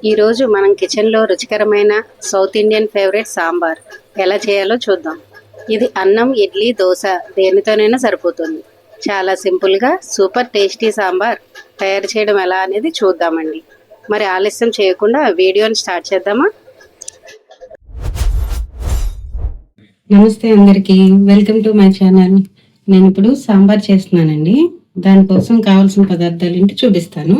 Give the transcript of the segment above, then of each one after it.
ఈరోజు మనం కిచెన్లో రుచికరమైన సౌత్ ఇండియన్ ఫేవరెట్ సాంబార్ ఎలా చేయాలో చూద్దాం. ఇది అన్నం, ఇడ్లీ, దోశ దేనితోనైనా సరిపోతుంది. చాలా సింపుల్గా సూపర్ టేస్టీ సాంబార్ తయారు చేయడం ఎలా అనేది చూద్దామండి. మరి ఆలస్యం చేయకుండా వీడియోని స్టార్ట్ చేద్దామా? నమస్తే అందరికీ, వెల్కమ్ టు మై ఛానల్. నేను ఇప్పుడు సాంబార్ చేస్తున్నానండి. దానికోసం కావాల్సిన పదార్థాలు ఏంటి చూపిస్తాను.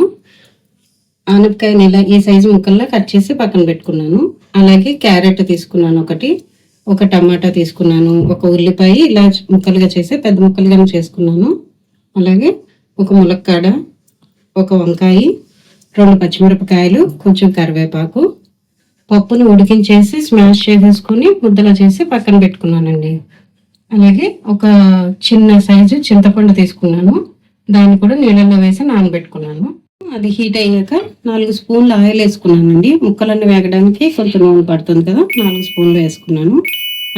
ఆనపకాయని ఇలా ఈ సైజు ముక్కల్లా కట్ చేసి పక్కన పెట్టుకున్నాను. అలాగే క్యారెట్ తీసుకున్నాను, ఒక టమాటా తీసుకున్నాను, ఒక ఉల్లిపాయ ఇలా ముక్కలుగా చేసి పెద్ద ముక్కలుగా చేసుకున్నాను. అలాగే ఒక ములక్కాడ, ఒక వంకాయ, 2 పచ్చిమిరపకాయలు, కొంచెం కరివేపాకు, పప్పుని ఉడికించేసి స్మాష్ చేసేసుకొని ముద్దలా చేసి పక్కన పెట్టుకున్నానండి. అలాగే ఒక చిన్న సైజు చింతపండు తీసుకున్నాను, దాన్ని కూడా నీళ్ళల్లో వేసి నానబెట్టుకున్నాను. అది హీట్ అయ్యాక 4 స్పూన్లు ఆయిల్ వేసుకున్నానండి. ముక్కలన్నీ వేగడానికి కొంచెం నూనె పడుతుంది కదా, 4 స్పూన్లు వేసుకున్నాను.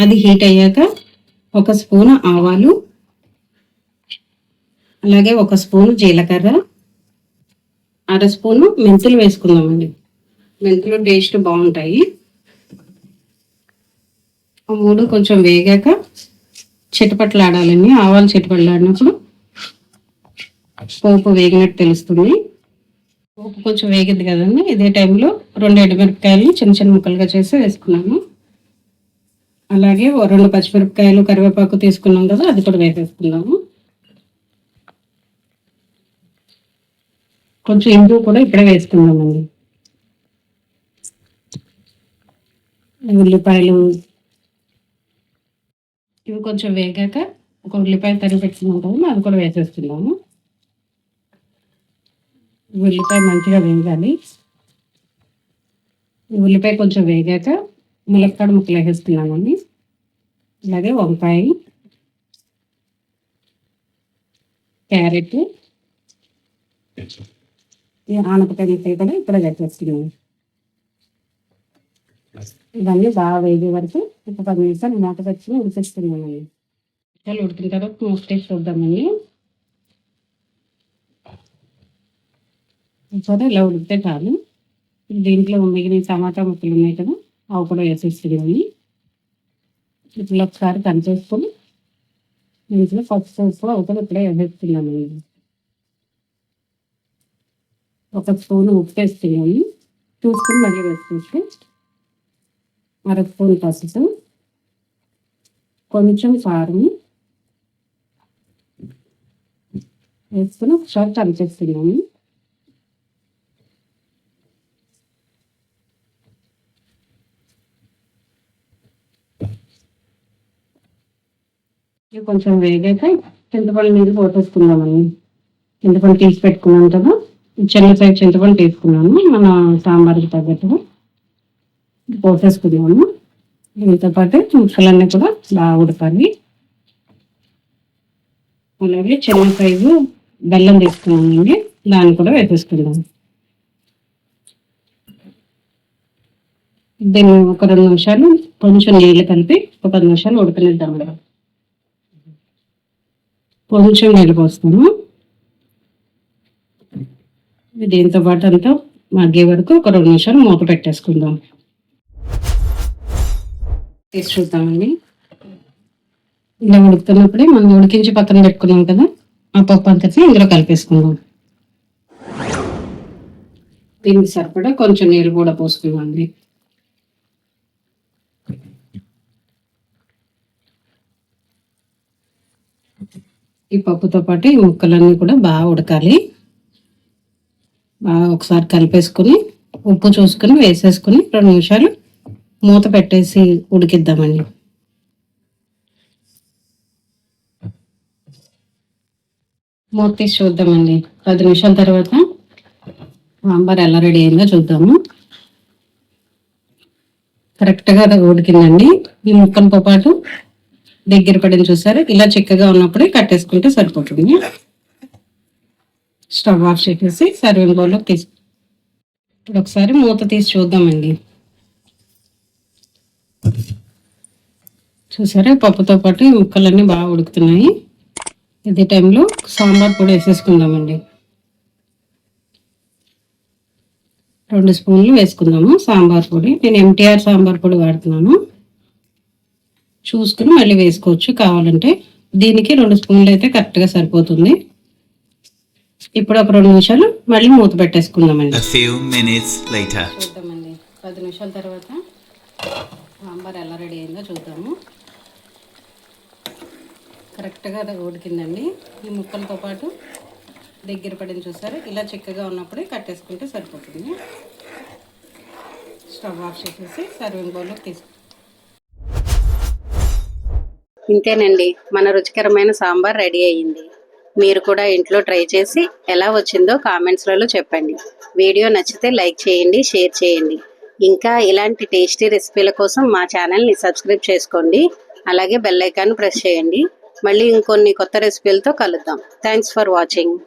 అది హీట్ అయ్యాక 1 స్పూను ఆవాలు, అలాగే 1 స్పూను జీలకర్ర, 1/2 స్పూను మెంతులు వేసుకుందామండి. మెంతులు టేస్ట్ బాగుంటాయి. 3 కొంచెం వేగాక చిటపట్లాడాలండి. ఆవాలు చిటపట్లాడినప్పుడు పోపు వేగినట్టు తెలుస్తుంది. పోపు కొంచెం వేగింది కదండి, ఇదే టైంలో 2 ఎండుమిరపకాయలు చిన్న చిన్న ముక్కలుగా చేసి వేసుకున్నాము. అలాగే 2 పచ్చిమిరపకాయలు, కరివేపాకు తీసుకున్నాం కదా, అది కూడా వేసేసుకున్నాము. కొంచెం ఇంగు కూడా ఇప్పుడే వేసుకున్నామండి. ఉల్లిపాయలు ఇవి కొంచెం వేగాక ఒక ఉల్లిపాయ తరిగి పెట్టుకున్నాము, అది కూడా వేసేస్తున్నాము. ఉల్లిపాయ మంచిగా వేగాలి. ఉల్లిపాయ కొంచెం వేగాక ములక్కాడ ముక్కలు వేసేస్తున్నామండి. అలాగే వంకాయ, క్యారెట్, ఆనపకాయ ముక్కలు కూడా ఇక్కడ వేసేస్తున్నాము. ఇవన్నీ బాగా వేగే వరకు ఒక 10 నిమిషాలు మూత పెట్టుకుని ఉడికిస్తున్నామండి. ఉడికిన తర్వాత మూత తీసి చూద్దామండి. సరే, ఇలా ఉడికితే చాలు. దీంట్లో మిగిలిన టమాటా ముక్కలు ఉన్నాయి కదా, అవి కూడా వేసేస్తున్నాము. ఇప్పుడు ఒకసారి కలిపేసుకొని దీంట్లో పసుపు అవతల ఇప్పుడే వేసేస్తున్నామండి. 1 స్పూను ఉప్పు వేస్తున్నాము, చూసుకుని మళ్ళీ వేసుకుంటే 1/2 స్పూన్ పసుపు, కొంచెం కారం వేసుకుని ఒకసారి కలిపేస్తున్నాము. కొంచెం వేగాక చింతపండు నీళ్ళు పోసేసుకుందామండి. చింతపండు తీసి పెట్టుకున్నాం కదా, చిన్న సైజు చింతపండు తీసుకున్నాము. మన సాంబార్కి తగ్గట్టుగా పోసేసుకున్నాము. దీంతో పాటు ముక్కలన్నీ కూడా బాగా ఉడకాలి. అలాగే చిన్న సైజు బెల్లం తీసుకున్నామండి, దాన్ని కూడా వేసేసుకుందాం. దీన్ని ఒక 2 నిమిషాలు కొంచెం నీళ్ళు కలిపి ఒక 10 నిమిషాలు ఉడకనిద్దాం. కొంచెం నీళ్ళు పోస్తాము. దీంతో పాటు అంతా మగ్గే వరకు ఒక 2 నిమిషాలు మూత పెట్టేసుకుందాం. తీసి చూద్దామండి. ఇలా ఉడుకుతున్నప్పుడే మనం ఉడికించి పక్కన పెట్టుకున్నాం కదా, ఆ పప్పు అంతటిని ఇందులో కలిపేసుకుందాం. దీనికి సరిపడా కొంచెం నీళ్ళు కూడా పోసుకుందామండి. ఈ పప్పుతో పాటు ఈ ముక్కలన్నీ కూడా బాగా ఉడకాలి. బాగా ఒకసారి కలిపేసుకుని ఉప్పు చూసుకుని వేసేసుకుని 2 నిమిషాలు మూత పెట్టేసి ఉడికిద్దామండి. మూత తీసి చూద్దామండి. 10 నిమిషాల తర్వాత సాంబార్ ఎలా రెడీ అయిందో చూద్దాము. కరెక్ట్గా ఉడికిందండి. ఈ ముక్కలతో పాటు దగ్గర పడిన చూసారు, ఇలా చిక్కగా ఉన్నప్పుడే కట్టేసుకుంటే సరిపోతుంది. స్టవ్ ఆఫ్ చేసేసి సర్వింగ్ బౌల్లో ఇప్పుడు ఒకసారి మూత తీసి చూద్దామండి. చూసారా, పప్పుతో పాటు ఈ ముక్కలన్నీ బాగా ఉడుకుతున్నాయి. ఇదే టైంలో సాంబార్ పొడి వేసేసుకుందామండి. 2 స్పూన్లు వేసుకుందాము సాంబార్ పొడి. నేను ఎంటీఆర్ సాంబార్ పొడి వాడుతున్నాను. చూసుకుని మళ్ళీ వేసుకోవచ్చు కావాలంటే. దీనికి 2 స్పూన్లు అయితే కరెక్ట్గా సరిపోతుంది. ఇప్పుడు ఒక 2 నిమిషాలు మళ్ళీ మూత పెట్టేసుకుందామండి. చూద్దామండి 10 నిమిషాల తర్వాత సాంబార్ ఎలా రెడీ అయిందో చూద్దాము. కరెక్ట్గా అది ఉడికిందండి. ఈ ముక్కలతో పాటు దగ్గర పడింది చూసారు. ఇలా చిక్కగా ఉన్నప్పుడే కట్టేసుకుంటే సరిపోతుంది. స్టవ్ ఆఫ్ చేసేసి సర్వింగ్ బౌల్లోకి తీసుకుంటాం. ఇంతేనండి, మన రుచికరమైన సాంబార్ రెడీ అయ్యింది. మీరు కూడా ఇంట్లో ట్రై చేసి ఎలా వచ్చిందో కామెంట్స్లలో చెప్పండి. వీడియో నచ్చితే లైక్ చేయండి, షేర్ చేయండి. ఇంకా ఇలాంటి టేస్టీ రెసిపీల కోసం మా ఛానల్ని సబ్స్క్రైబ్ చేసుకోండి. అలాగే బెల్ ఐకాన్ ప్రెస్ చేయండి. మళ్ళీ ఇంకొన్ని కొత్త రెసిపీలతో కలుద్దాం. Thanks for watching.